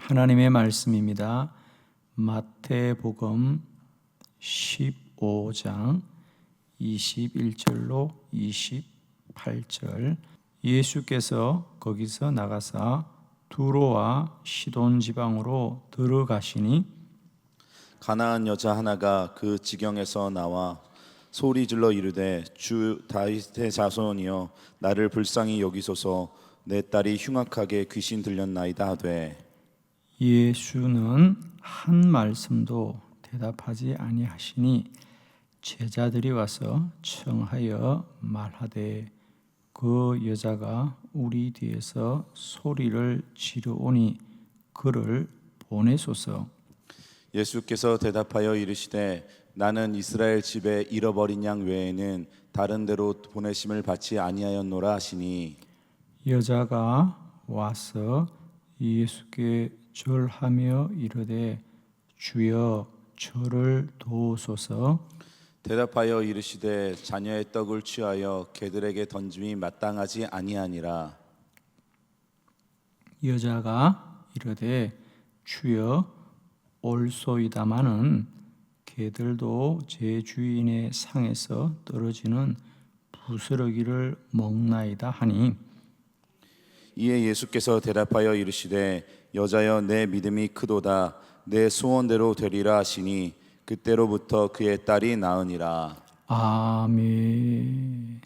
하나님의 말씀입니다. 마태복음 15장 21절로 28절. 예수께서 거기서 나가사 두로와 시돈 지방으로 들어가시니 가나안 여자 하나가 그 지경에서 나와 소리질러 이르되 주 다윗의 자손이여 나를 불쌍히 여기소서 내 딸이 흉악하게 귀신 들렸나이다 하되 예수는 한 말씀도 대답하지 아니하시니 제자들이 와서 청하여 말하되 그 여자가 우리 뒤에서 소리를 지르오니 그를 보내소서. 예수께서 대답하여 이르시되 나는 이스라엘 집에 잃어버린 양 외에는 다른 데로 보내심을 받지 아니하였노라 하시니 여자가 와서 예수께 절하며 이르되 주여 저를 도우소서. 대답하여 이르시되 자녀의 떡을 취하여 개들에게 던짐이 마땅하지 아니하니라. 여자가 이르되 주여 올소이다마는 개들도 제 주인의 상에서 떨어지는 부스러기를 먹나이다 하니 이에 예수께서 대답하여 이르시되 여자여 내 믿음이 크도다 내 소원대로 되리라 하시니 그때로부터 그의 딸이 나으니라. 아멘.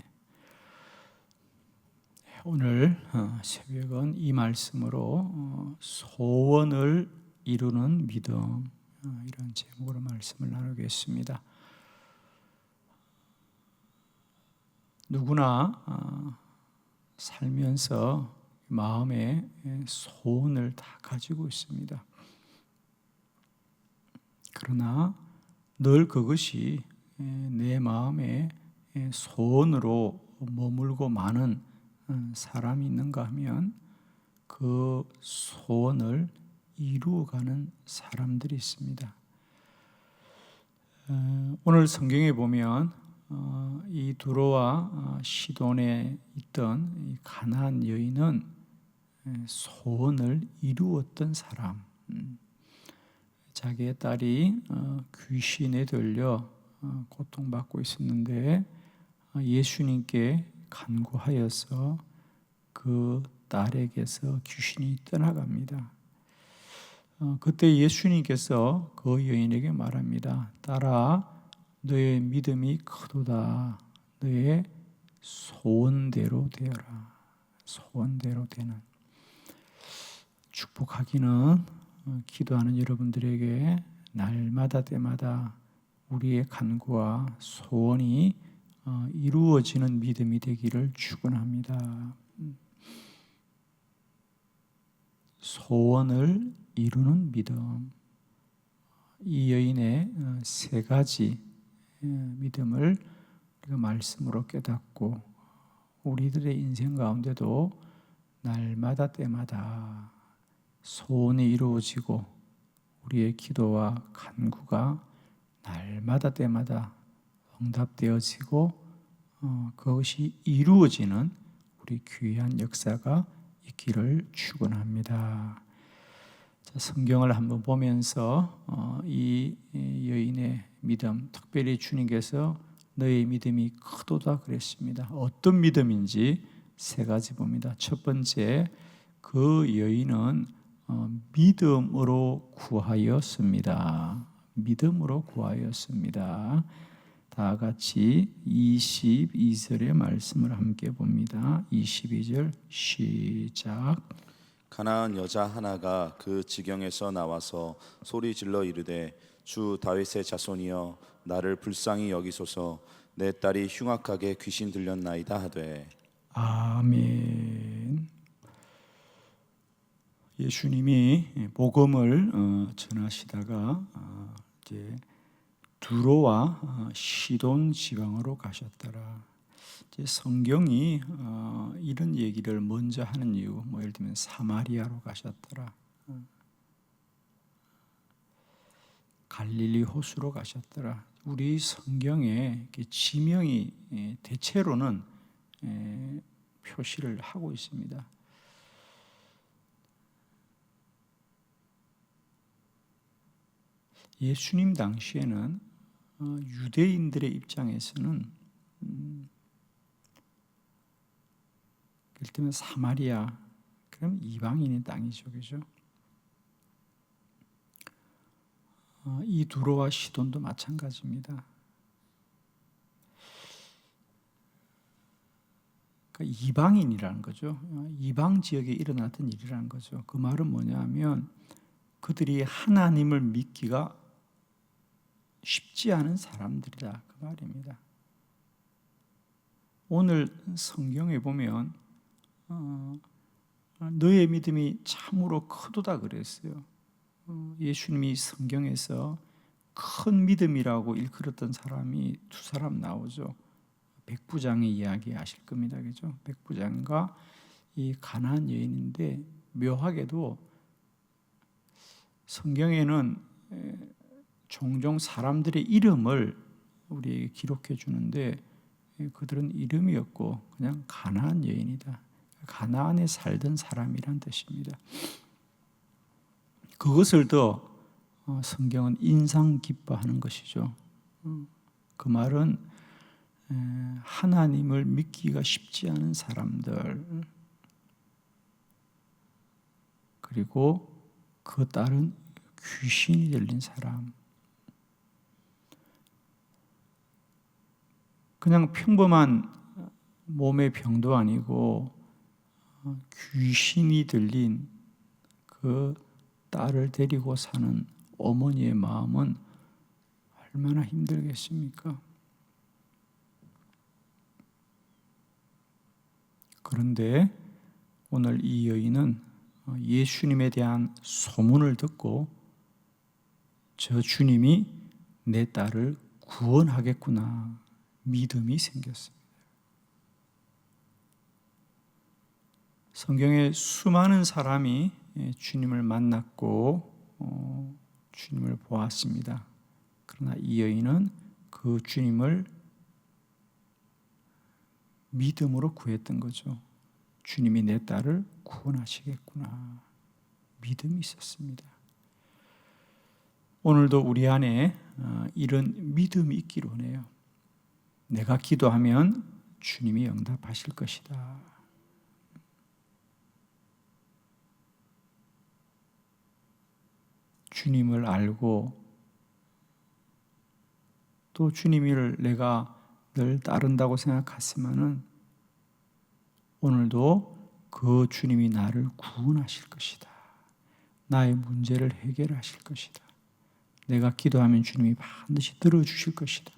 오늘 새벽은 이 말씀으로 소원을 이루는 믿음, 이런 제목으로 말씀을 나누겠습니다. 누구나 살면서 마음에 소원을 다 가지고 있습니다. 그러나 늘 그것이 내 마음에 소원으로 머물고 마는 사람이 있는가 하면 그 소원을 이루어가는 사람들이 있습니다. 오늘 성경에 보면 이 두로와 시돈에 있던 이 가나안 여인은 소원을 이루었던 사람, 자기의 딸이 귀신에 들려 고통받고 있었는데 예수님께 간구하여서 그 딸에게서 귀신이 떠나갑니다. 그때 예수님께서 그 여인에게 말합니다. 딸아, 너의 믿음이 크도다. 너의 소원대로 되어라. 소원대로 되는. 축복하기는 기도하는 여러분들에게 날마다 때마다 우리의 간구와 소원이 이루어지는 믿음이 되기를 축원합니다. 소원을 이루는 믿음. 이 여인의 세 가지 믿음을 우리가 말씀으로 깨닫고 우리들의 인생 가운데도 날마다 때마다 소원이 이루어지고 우리의 기도와 간구가 날마다 때마다 응답되어지고 그것이 이루어지는 우리 귀한 역사가 있기를 축원합니다. 성경을 한번 보면서 이 여인의 믿음, 특별히 주님께서 너의 믿음이 크도다 그랬습니다. 어떤 믿음인지 세 가지 봅니다. 첫 번째, 그 여인은 믿음으로 구하였습니다. 믿음으로 구하였습니다. 다 같이 22절의 말씀을 함께 봅니다. 22절 시작. 가나안 여자 하나가 그 지경에서 나와서 소리질러 이르되 주 다윗의 자손이여 나를 불쌍히 여기소서 내 딸이 흉악하게 귀신 들렸나이다 하되 아멘. 예수님이 복음을 전하시다가 이제 두로와 시돈 지방으로 가셨더라. 이제 성경이 이런 얘기를 먼저 하는 이유, 예를 들면 사마리아로 가셨더라, 갈릴리 호수로 가셨더라. 우리 성경에 지명이 대체로는 표시를 하고 있습니다. 예수님 당시에는 유대인들의 입장에서는 이를테면 사마리아, 그럼 이방인의 땅이죠, 그죠? 이 두로와 시돈도 마찬가지입니다. 그러니까 이방인이라는 거죠. 이방 지역에 일어났던 일이라는 거죠. 그 말은 뭐냐면 그들이 하나님을 믿기가 쉽지 않은 사람들이다, 그 말입니다. 오늘 성경에 보면 너의 믿음이 참으로 크도다 그랬어요. 예수님이 성경에서 큰 믿음이라고 일컬었던 사람이 두 사람 나오죠. 백부장의 이야기 아실 겁니다, 그죠? 백부장과 이 가나안 여인인데, 묘하게도 성경에는 종종 사람들의 이름을 우리에게 기록해 주는데 그들은 이름이 없고 그냥 가나안 여인이다, 가나안에 살던 사람이란 뜻입니다. 그것을 더 성경은 인상 기뻐하는 것이죠. 그 말은 하나님을 믿기가 쉽지 않은 사람들, 그리고 그 딸은 귀신이 들린 사람, 그냥 평범한 몸의 병도 아니고 귀신이 들린 그 딸을 데리고 사는 어머니의 마음은 얼마나 힘들겠습니까? 그런데 오늘 이 여인은 예수님에 대한 소문을 듣고 저 주님이 내 딸을 구원하겠구나 믿음이 생겼습니다. 성경에 수많은 사람이 주님을 만났고 주님을 보았습니다. 그러나 이 여인은 그 주님을 믿음으로 구했던 거죠. 주님이 내 딸을 구원하시겠구나 믿음이 있었습니다. 오늘도 우리 안에 이런 믿음이 있기를 원해요. 내가 기도하면 주님이 응답하실 것이다. 주님을 알고 또 주님을 내가 늘 따른다고 생각했으면은 오늘도 그 주님이 나를 구원하실 것이다. 나의 문제를 해결하실 것이다. 내가 기도하면 주님이 반드시 들어주실 것이다.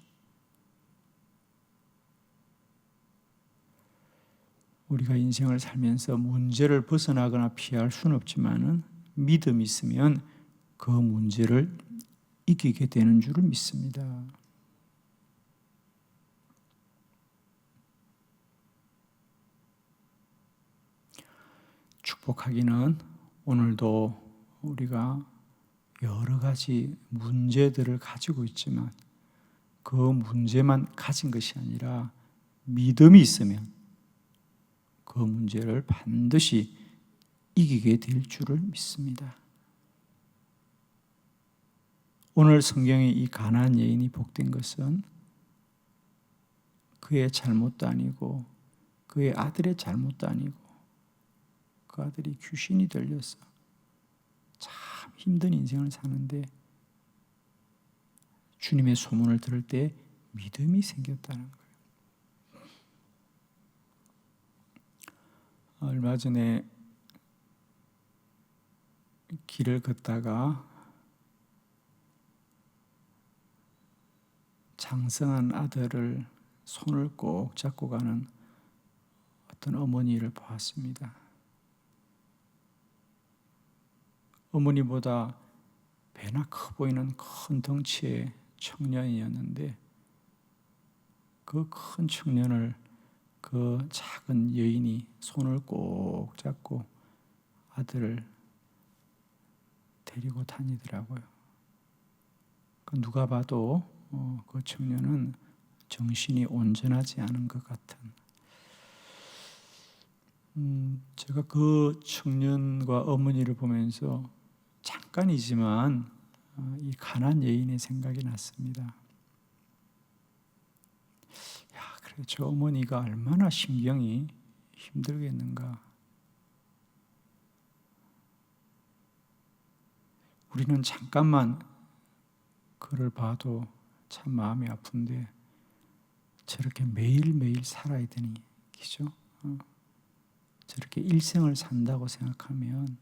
우리가 인생을 살면서 문제를 벗어나거나 피할 수는 없지만은 믿음이 있으면 그 문제를 이기게 되는 줄을 믿습니다. 축복하기는 오늘도 우리가 여러 가지 문제들을 가지고 있지만 그 문제만 가진 것이 아니라 믿음이 있으면 그 문제를 반드시 이기게 될 줄을 믿습니다. 오늘 성경에 이 가나안 여인이 복된 것은 그의 잘못도 아니고 그의 아들의 잘못도 아니고 그 아들이 귀신이 들려서 참 힘든 인생을 사는데 주님의 소문을 들을 때 믿음이 생겼다는 거예요. 얼마 전에 길을 걷다가 장성한 아들을 손을 꼭 잡고 가는 어떤 어머니를 보았습니다. 어머니보다 배나 커 보이는 큰 덩치의 청년이었는데 그 큰 청년을 그 작은 여인이 손을 꼭 잡고 아들을 데리고 다니더라고요. 누가 봐도 그 청년은 정신이 온전하지 않은 것 같은. 제가 그 청년과 어머니를 보면서 잠깐이지만 이 가나안 여인의 생각이 났습니다. 야, 그래 저 어머니가 얼마나 심경이 힘들겠는가. 우리는 잠깐만 그를 봐도 참 마음이 아픈데 저렇게 매일매일 살아야 되니 기죠? 저렇게 일생을 산다고 생각하면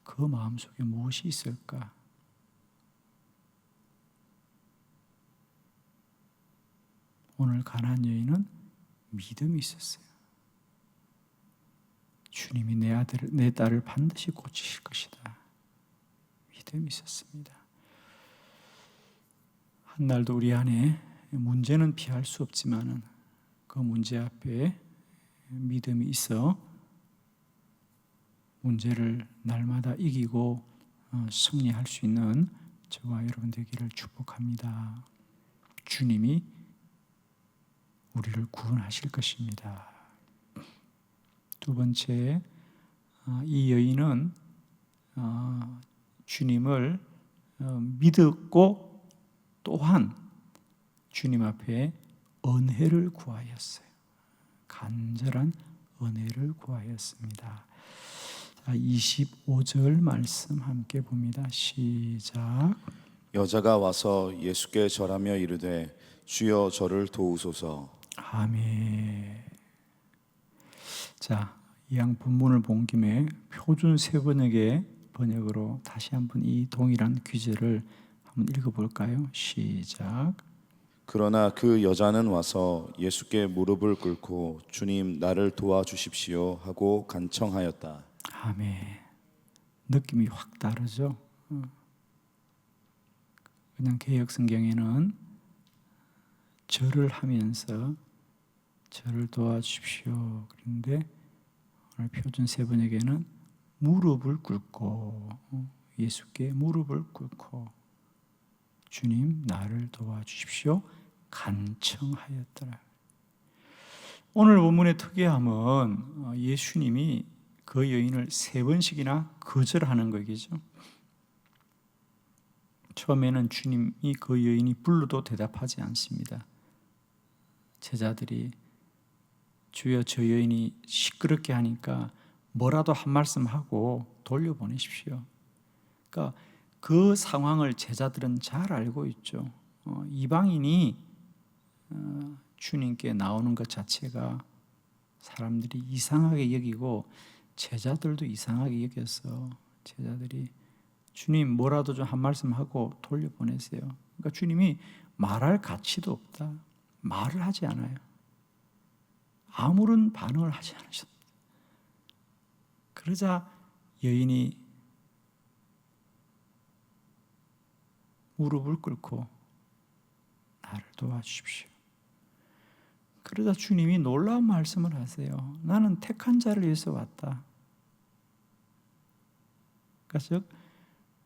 그 마음속에 무엇이 있을까? 오늘 가나안 여인은 믿음이 있었어요. 주님이 내 딸을 반드시 고치실 것이다. 믿음이 있었습니다. 한날도 우리 안에 문제는 피할 수 없지만은 그 문제 앞에 믿음이 있어 문제를 날마다 이기고 승리할 수 있는 저와 여러분 되기를 축복합니다. 주님이 우리를 구원하실 것입니다. 두 번째, 이 여인은 주님을 믿었고 또한 주님 앞에 은혜를 구하였어요. 간절한 은혜를 구하였습니다. 자, 25절 말씀 함께 봅니다. 시작. 여자가 와서 예수께 절하며 이르되 주여 저를 도우소서. 아멘. 자, 이양 본문을 본 김에 표준 세번역의 번역으로 다시 한번 이 동일한 귀절을 한번 읽어볼까요? 시작. 그러나 그 여자는 와서 예수께 무릎을 꿇고 주님 나를 도와주십시오 하고 간청하였다. 아멘. 느낌이 확 다르죠? 그냥 개역 성경에는 절을 하면서 저를 도와주십시오. 그런데 오늘 표준 세번역에는 무릎을 꿇고 예수께 무릎을 꿇고 주님 나를 도와주십시오. 간청하였더라. 오늘 본문의 특이함은 예수님이 그 여인을 3번씩이나 거절하는 거겠죠. 처음에는 주님이 그 여인이 불러도 대답하지 않습니다. 제자들이 주여 저 여인이 시끄럽게 하니까 뭐라도 한 말씀 하고 돌려보내십시오. 그러니까 그 상황을 제자들은 잘 알고 있죠. 이방인이 주님께 나오는 것 자체가 사람들이 이상하게 여기고 제자들도 이상하게 여겨서 제자들이 주님 뭐라도 좀 한 말씀 하고 돌려보내세요. 그러니까 주님이 말할 가치도 없다. 말을 하지 않아요. 아무런 반응을 하지 않으셨다. 그러자 여인이 무릎을 꿇고 나를 도와주십시오. 그러자 주님이 놀라운 말씀을 하세요. 나는 택한 자를 위해서 왔다. 그러니까 즉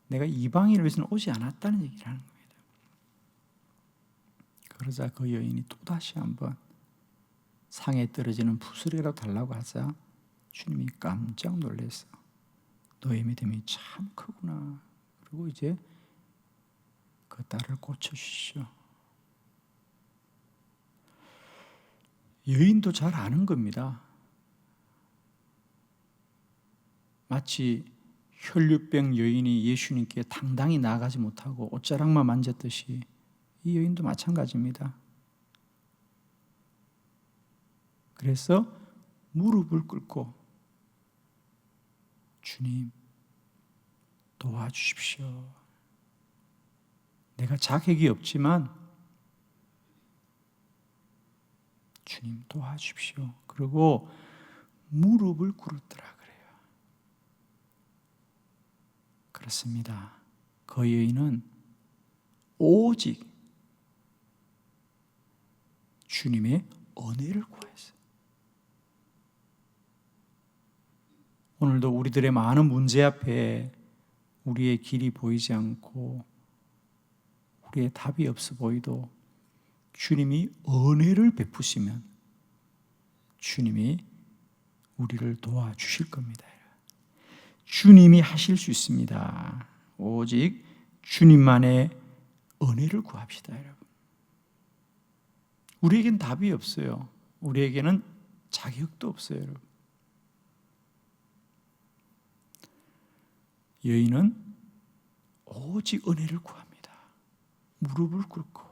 내가 이방인을 위해서는 오지 않았다는 얘기를 하는 겁니다. 그러자 그 여인이 또다시 한번 상에 떨어지는 푸스리라도 달라고 하자 주님이 깜짝 놀라서 너의 믿음이 참 크구나. 그리고 이제 그 딸을 고쳐주시오. 여인도 잘 아는 겁니다. 마치 혈류병 여인이 예수님께 당당히 나아가지 못하고 옷자락만 만졌듯이 이 여인도 마찬가지입니다. 그래서 무릎을 꿇고 주님 도와주십시오. 내가 자격이 없지만 주님 도와주십시오. 그리고 무릎을 꿇었더라 그래요. 그렇습니다. 그 여인은 오직 주님의 은혜를 구했어요. 오늘도 우리들의 많은 문제 앞에 우리의 길이 보이지 않고 우리의 답이 없어 보이도 주님이 은혜를 베푸시면 주님이 우리를 도와주실 겁니다. 주님이 하실 수 있습니다. 오직 주님만의 은혜를 구합시다, 여러분. 우리에겐 답이 없어요. 우리에게는 자격도 없어요, 여러분. 여인은 오직 은혜를 구합니다. 무릎을 꿇고.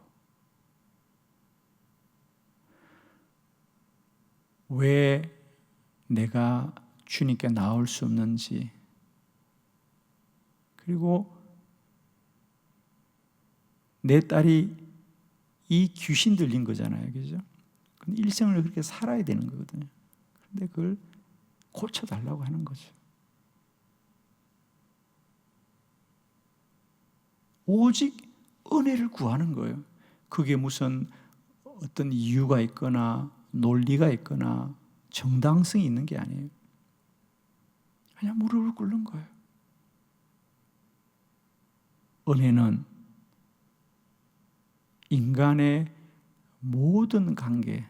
왜 내가 주님께 나올 수 없는지, 그리고 내 딸이 이 귀신 들린 거잖아요, 그죠? 근데 일생을 그렇게 살아야 되는 거거든요. 그런데 그걸 고쳐달라고 하는 거죠. 오직 은혜를 구하는 거예요. 그게 무슨 어떤 이유가 있거나 논리가 있거나 정당성이 있는 게 아니에요. 그냥 무릎을 꿇는 거예요. 은혜는 인간의 모든 관계,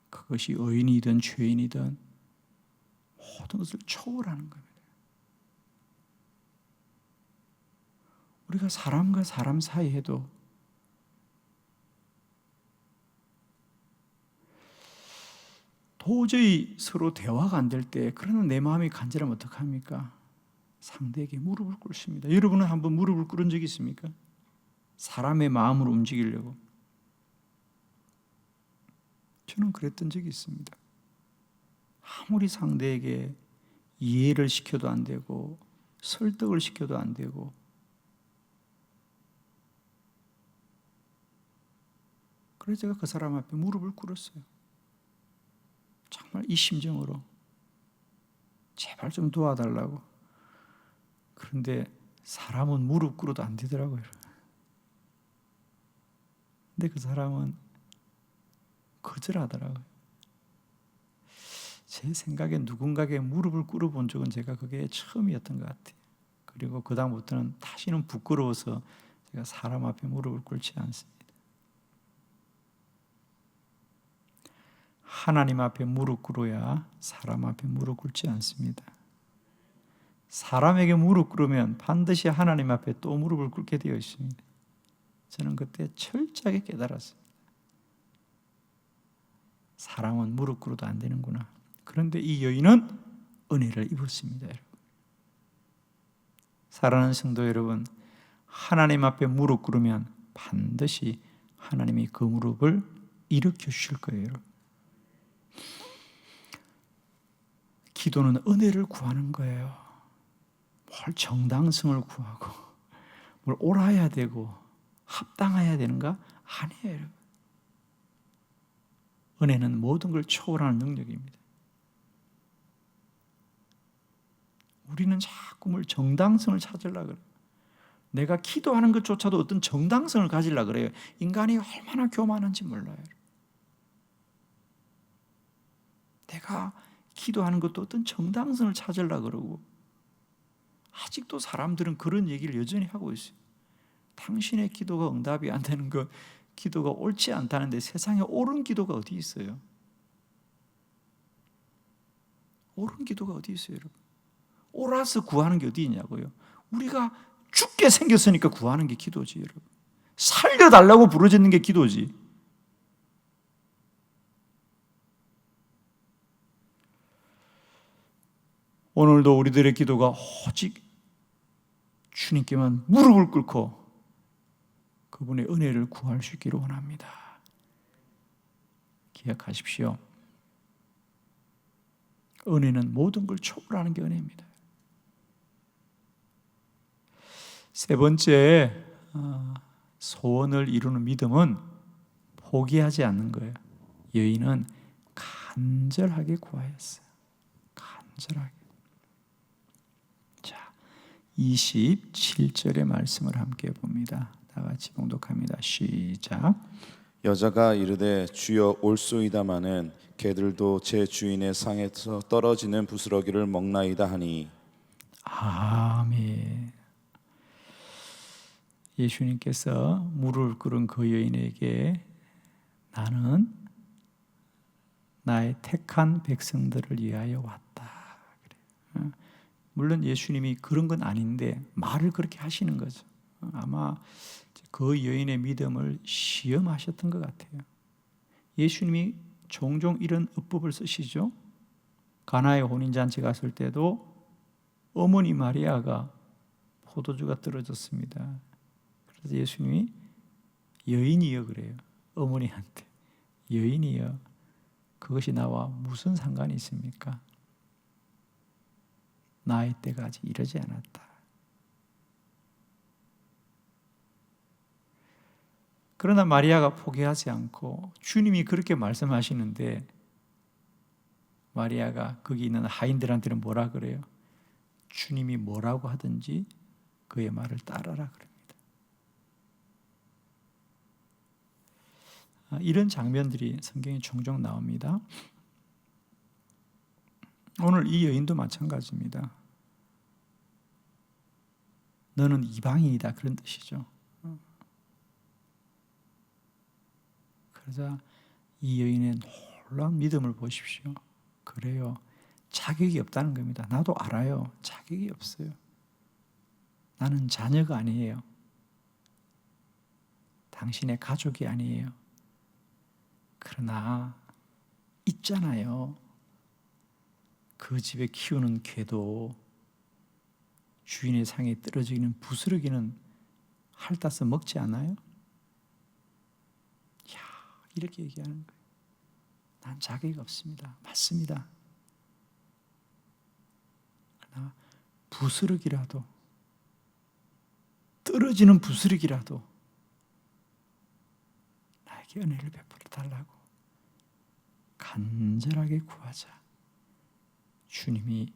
그것이 의인이든 죄인이든 모든 것을 초월하는 겁니다. 우리가 사람과 사람 사이에도 도저히 서로 대화가 안 될 때, 그러면 내 마음이 간절하면 어떡합니까? 상대에게 무릎을 꿇습니다. 여러분은 한번 무릎을 꿇은 적이 있습니까? 사람의 마음을 움직이려고. 저는 그랬던 적이 있습니다. 아무리 상대에게 이해를 시켜도 안 되고 설득을 시켜도 안 되고, 그래서 제가 그 사람 앞에 무릎을 꿇었어요. 정말 이 심정으로 제발 좀 도와달라고. 그런데 사람은 무릎 꿇어도 안 되더라고요. 근데 그 사람은 거절하더라고요. 제 생각에 누군가에게 무릎을 꿇어본 적은 제가 그게 처음이었던 것 같아요. 그리고 그 다음부터는 다시는 부끄러워서 제가 사람 앞에 무릎을 꿇지 않습니다. 하나님 앞에 무릎 꿇어야 사람 앞에 무릎 꿇지 않습니다. 사람에게 무릎 꿇으면 반드시 하나님 앞에 또 무릎을 꿇게 되어 있습니다. 저는 그때 철저하게 깨달았습니다. 사람은 무릎 꿇어도 안 되는구나. 그런데 이 여인은 은혜를 입었습니다, 여러분. 사랑하는 성도 여러분, 하나님 앞에 무릎 꿇으면 반드시 하나님이 그 무릎을 일으켜 주실 거예요, 여러분. 기도는 은혜를 구하는 거예요. 뭘 정당성을 구하고 뭘 옳아야 되고 합당해야 되는가? 아니에요, 여러분. 은혜는 모든 걸 초월하는 능력입니다. 우리는 자꾸 뭘 정당성을 찾으려고 그래요. 내가 기도하는 것조차도 어떤 정당성을 가지려고 그래요. 인간이 얼마나 교만한지 몰라요. 내가 기도하는 것도 어떤 정당성을 찾으려고 그러고, 아직도 사람들은 그런 얘기를 여전히 하고 있어요. 당신의 기도가 응답이 안 되는 것, 기도가 옳지 않다는데 세상에 옳은 기도가 어디 있어요? 옳은 기도가 어디 있어요, 여러분? 옳아서 구하는 게 어디 있냐고요? 우리가 죽게 생겼으니까 구하는 게 기도지, 여러분. 살려달라고 부르짖는 게 기도지. 오늘도 우리들의 기도가 오직 주님께만 무릎을 꿇고 그분의 은혜를 구할 수 있기를 원합니다. 기억하십시오. 은혜는 모든 걸 초월하는 게 은혜입니다. 세 번째, 소원을 이루는 믿음은 포기하지 않는 거예요. 여인은 간절하게 구하였어요. 간절하게. 자, 27절의 말씀을 함께 봅니다. 다 같이 봉독합니다. 시작. 여자가 이르되 주여 올소이다마는 개들도 제 주인의 상에서 떨어지는 부스러기를 먹나이다 하니. 아멘. 예수님께서 물을 끓은 그 여인에게 나는 나의 택한 백성들을 위하여 왔다. 물론 예수님이 그런 건 아닌데 말을 그렇게 하시는 거죠. 아마 그 여인의 믿음을 시험하셨던 것 같아요. 예수님이 종종 이런 어법을 쓰시죠. 가나의 혼인잔치 갔을 때도 어머니 마리아가 포도주가 떨어졌습니다. 그래서 예수님이 여인이여 그래요. 어머니한테 여인이여 그것이 나와 무슨 상관이 있습니까? 나의 때가 아직 이르지 않았다. 그러나 마리아가 포기하지 않고 주님이 그렇게 말씀하시는데 마리아가 거기 있는 하인들한테는 뭐라 그래요? 주님이 뭐라고 하든지 그의 말을 따라라 그럽니다. 이런 장면들이 성경에 종종 나옵니다. 오늘 이 여인도 마찬가지입니다. 너는 이방인이다 그런 뜻이죠. 그러자 이 여인의 놀라운 믿음을 보십시오. 그래요. 자격이 없다는 겁니다. 나도 알아요. 자격이 없어요. 나는 자녀가 아니에요. 당신의 가족이 아니에요. 그러나 있잖아요. 그 집에 키우는 개도 주인의 상에 떨어지는 부스러기는 핥아서 먹지 않아요? 이렇게 얘기하는 거예요. 난 자격이 없습니다. 맞습니다. 그러나 부스러기라도 떨어지는 부스러기라도 나에게 은혜를 베풀어 달라고 간절하게 구하자. 주님이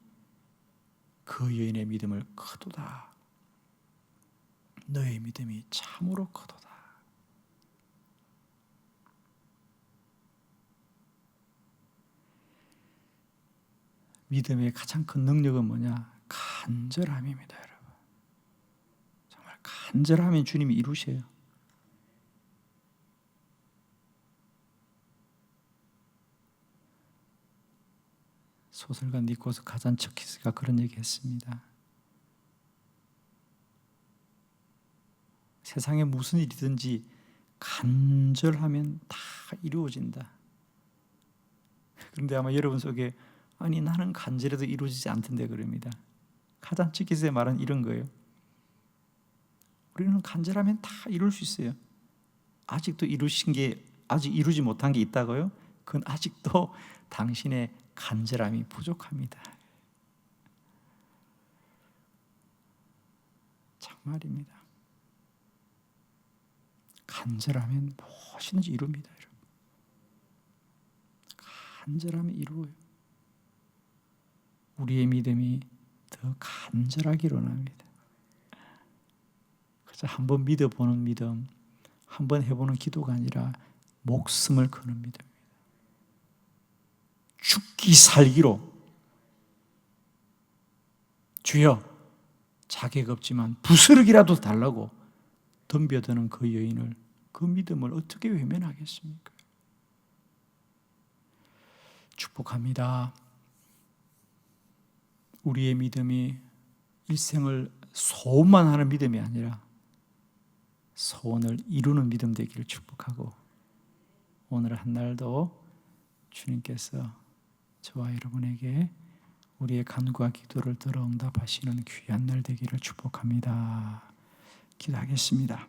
그 여인의 믿음을 크도다. 너의 믿음이 참으로 크도다. 믿음의 가장 큰 능력은 뭐냐? 간절함입니다, 여러분. 정말 간절하면 주님이 이루셔요. 소설가 니코스 카잔츠키스가 그런 얘기했습니다. 세상에 무슨 일이든지 간절하면 다 이루어진다. 그런데 아마 여러분 속에 아니 나는 간절해도 이루어지지 않던데 그럽니다. 카잔츠키스의 말은 이런 거예요. 우리는 간절하면 다 이룰 수 있어요. 아직도 이루신 게 아직 이루지 못한 게 있다고요? 그건 아직도 당신의 간절함이 부족합니다. 정말입니다. 간절하면 무엇이든지 이룹니다, 여러분. 간절하면 이루어요. 우리의 믿음이 더 간절하게 일어납니다. 그래서 한번 믿어보는 믿음, 한번 해보는 기도가 아니라 목숨을 거는 믿음입니다. 죽기 살기로 주여 자격 없지만 부스러기라도 달라고 덤벼드는 그 여인을, 그 믿음을 어떻게 외면하겠습니까? 축복합니다. 우리의 믿음이 일생을 소원만 하는 믿음이 아니라 소원을 이루는 믿음 되기를 축복하고, 오늘 한 날도 주님께서 저와 여러분에게 우리의 간구와 기도를 들어 응답하시는 귀한 날 되기를 축복합니다. 기도하겠습니다.